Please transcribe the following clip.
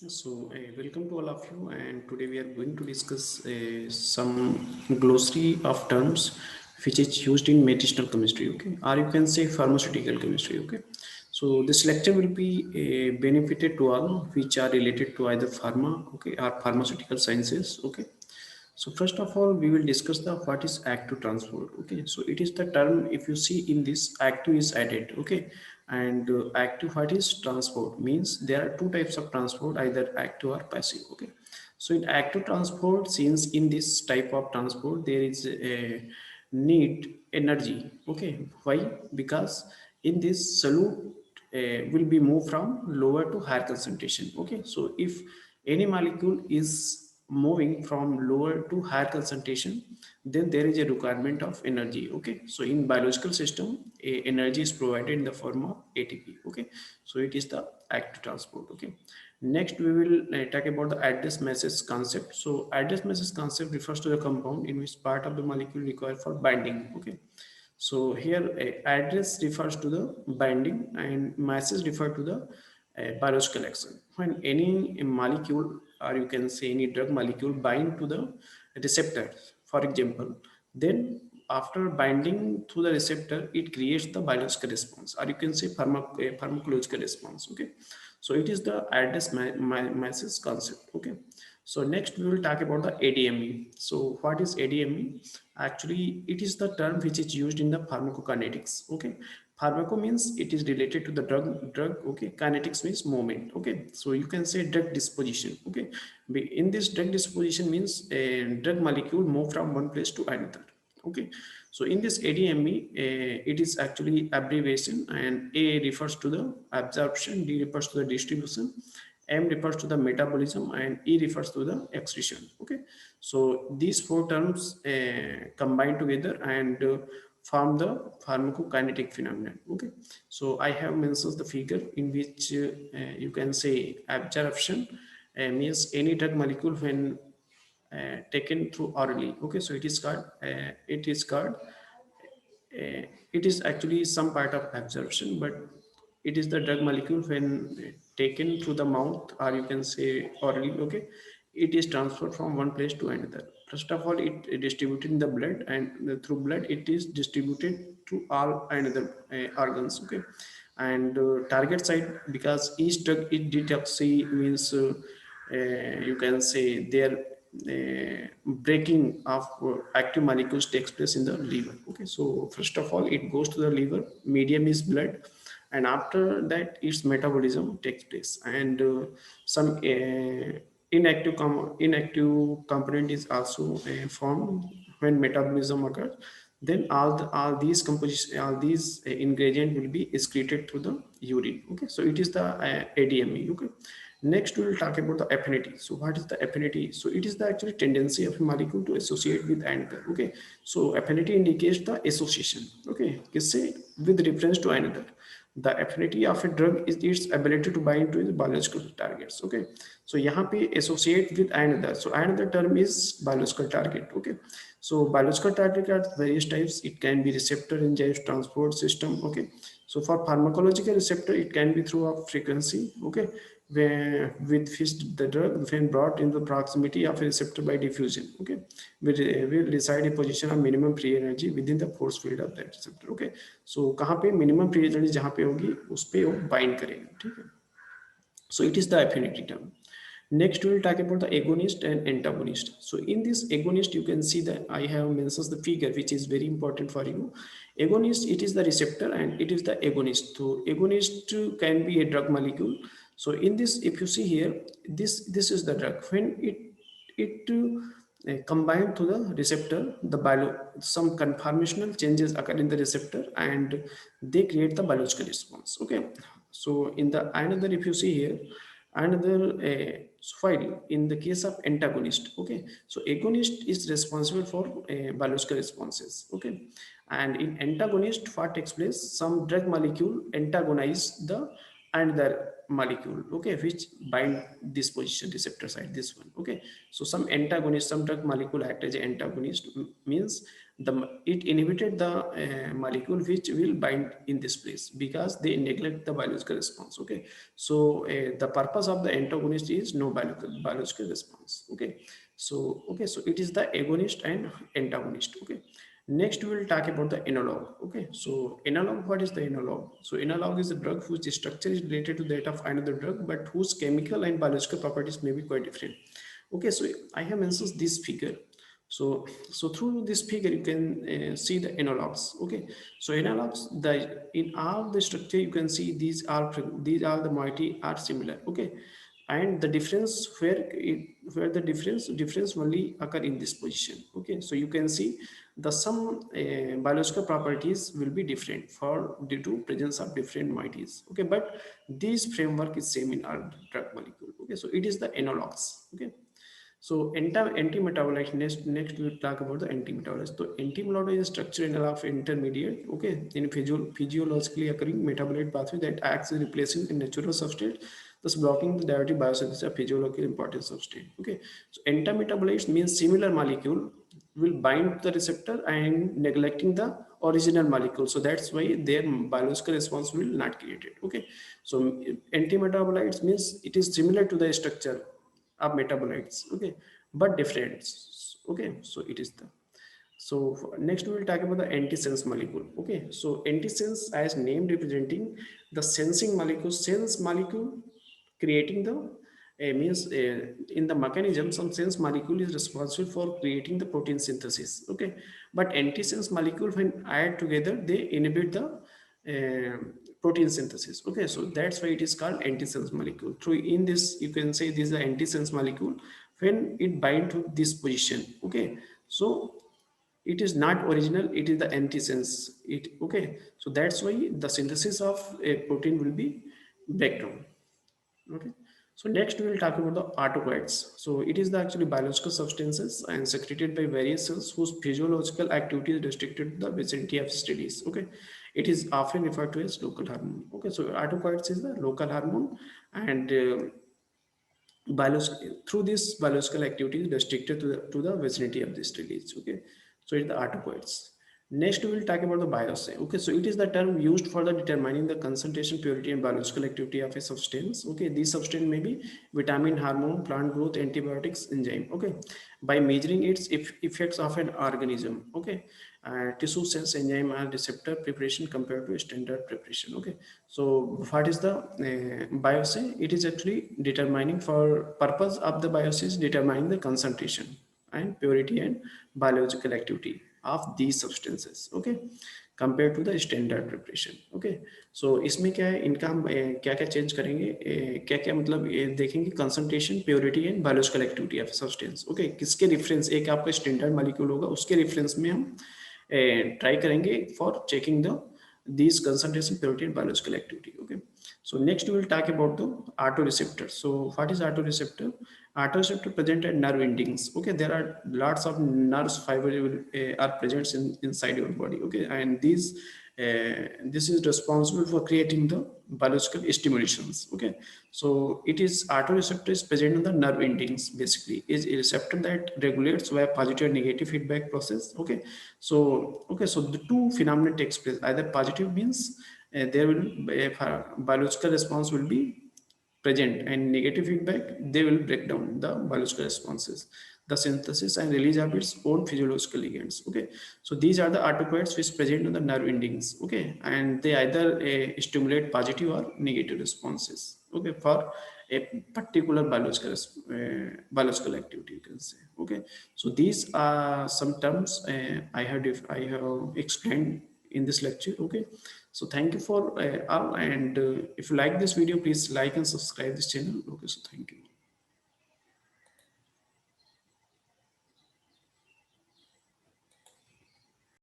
Welcome to all of you, and today we are going to discuss some glossary of terms which is used in medicinal chemistry, okay, or you can say pharmaceutical chemistry, okay. So, this lecture will be benefited to all which are related to either pharma, okay, or pharmaceutical sciences, okay. So first of all, we will discuss the what is active transport. Okay, so it is the term if you see in this active is added. Okay, and active what is transport means there are two types of transport, either active or passive. Okay, so in active transport, since in this type of transport there is a need energy. Okay, why? Because in this solute will be moved from lower to higher concentration. Okay, so if any molecule is moving from lower to higher concentration, then there is a requirement of energy. Okay, so in biological system, energy is provided in the form of ATP. Okay, so it is the active transport. Okay, next we will talk about the address message concept. So address message concept refers to the compound in which part of the molecule required for binding. Okay, so here address refers to the binding and masses refer to the biological action. When any molecule or you can say any drug molecule bind to the receptor, for example, then after binding to the receptor, it creates the biological response or you can say pharmacological response. Okay, so it is the address masses concept. Okay, so next we will talk about the ADME. So what is ADME? Actually, it is the term which is used in the pharmacokinetics. Okay, pharmaco means it is related to the drug. Okay, kinetics means movement. Okay, so you can say drug disposition. Okay, in this drug disposition means a drug molecule move from one place to another. Okay, so in this ADME, it is actually abbreviation, and A refers to the absorption, D refers to the distribution, M refers to the metabolism, and E refers to the excretion. Okay, so these four terms combine together and form the pharmacokinetic phenomenon. Okay, so I have mentioned the figure in which you can say absorption means any drug molecule when taken through orally. Okay, so it is called it is actually some part of absorption, but it is the drug molecule when taken through the mouth or you can say orally. Okay, it is transferred from one place to another. First of all, it distributed in the blood, and through blood it is distributed to all another organs. Okay, and target site, because each drug it detoxy means you can say their breaking of active molecules takes place in the liver. Okay, so first of all it goes to the liver, medium is blood, and after that its metabolism takes place, and some inactive component is also formed when metabolism occurs. Then all these composition, all these ingredient will be excreted through the urine. Okay, so it is the ADME. Okay, next we will talk about the affinity. So what is the affinity? So it is the actually tendency of a molecule to associate with another. Okay, so affinity indicates the association. Okay, you say with reference to another. The affinity of a drug is its ability to bind to its biological targets. Okay, so यहाँ पे associate with another. So another term is biological target. Okay, so biological target are various types. It can be receptor, enzyme, transport system. Okay, so for pharmacological receptor, it can be through a frequency. Okay, where with which the drug when brought into proximity of a receptor by diffusion. Okay, will decide a position of minimum free energy within the force field of that receptor. Okay, so कहाँ पे minimum free energy जहाँ पे होगी उस पे वो bind करेगा. ठीक है, so it is the affinity term. Next, we will talk about the agonist and antagonist. So in this agonist, you can see that I have mentioned the figure, which is very important for you. Agonist, it is the receptor and it is the agonist. So agonist can be a drug molecule. So in this, if you see here, this is the drug. When it combined to the receptor, some conformational changes occur in the receptor and they create the biological response. Okay, so in the another, if you see here, another file in the case of antagonist. Okay, so agonist is responsible for biological responses. Okay, and in antagonist what takes place, some drug molecule antagonize the another molecule. Okay, which bind this position receptor site, this one. Okay, so some antagonist, some drug molecule act as an antagonist, means it inhibited the molecule which will bind in this place because they neglect the biological response. Okay, so the purpose of the antagonist is no biological response. Okay, so it is the agonist and antagonist. Okay, next we will talk about the analog. Okay, so analog, what is the analog? So analog is a drug whose structure is related to that of another drug but whose chemical and biological properties may be quite different. Okay, so I have mentioned this figure. So through this figure you can see the analogs. Okay, so analogs, the in all the structure you can see these are the moiety are similar. Okay, and the difference where the difference only occur in this position. Okay, so you can see the some biological properties will be different for due to presence of different moieties. Okay, but this framework is same in our drug molecule. Okay, so it is the analogs. Okay, so anti-metabolites, next we will talk about the anti-metabolites. So anti-metabolites is a structure of intermediate, okay, in physiologically occurring metabolite pathway that acts as replacing the natural substrate, thus blocking the diuretic biosynthesis of physiologically important substrate. Okay, so anti-metabolites means similar molecule will bind to the receptor and neglecting the original molecule. So that's why their biological response will not create it. Okay, so anti-metabolites means it is similar to the structure of metabolites. Okay, but different. Okay, so it is the next we will talk about the antisense molecule. Okay, so antisense as name representing the sensing molecule, sense molecule creating the means in the mechanism some sense molecule is responsible for creating the protein synthesis. Okay, but antisense molecule when add together they inhibit the uh, protein synthesis. Okay, so that's why it is called antisense molecule. Through in this you can say this is the antisense molecule when it bind to this position. Okay, so it is not original, it is the antisense. It okay, so that's why the synthesis of a protein will be breakdown. Okay, so next we will talk about the autocoids. So it is the actually biological substances and secreted by various cells whose physiological activity is restricted to the vicinity of studies. Okay, it is often referred to as local hormone. Okay, so autocoids is the local hormone and through this biological activity is restricted to the vicinity of this release. Okay, so it's the autocoids. Next we will talk about the bioassay. Okay, so it is the term used for the determining the concentration, purity and biological activity of a substance. Okay, these substance may be vitamin, hormone, plant growth, antibiotics, enzyme. Okay, by measuring its effects of an organism. Okay, tissue cells, enzyme and receptor preparation compared to standard preparation. Okay, so what is the bioassay? It is actually determining for purpose of the bioassay is determining the concentration and purity and biological activity of these substances. Okay, compared to the standard preparation. Okay, so इसमें क्या है इनका हम क्या क्या change करेंगे, क्या क्या मतलब देखेंगे concentration, purity and biological activity of substance. Okay, किसके रेफरेंस, एक आपका स्टैंडर्ड मॉलिक्यूल होगा उसके रेफरेंस में हम ट्राई करेंगे for checking the these concentration, purity and biological activity. Okay, so next we will talk about the autoreceptor. So what is autoreceptor? Autoreceptor present at nerve endings. Okay, there are lots of nerves fiber are present inside your body. Okay, and these this is responsible for creating the biological stimulations. Okay, so it is autoreceptor is present on the nerve endings. Basically is a receptor that regulates where positive and negative feedback process. Okay, so the two phenomena takes place. Either positive means there will biological response will be present, and negative feedback they will break down the biological responses, the synthesis and release of its own physiological ligands. Okay, so these are the autocoids which present on the nerve endings. Okay, and they either stimulate positive or negative responses. Okay, for a particular biological activity you can say. Okay, so these are some terms I have explained in this lecture. Okay, so thank you for all, and if you like this video please like and subscribe this channel. Okay, so thank you.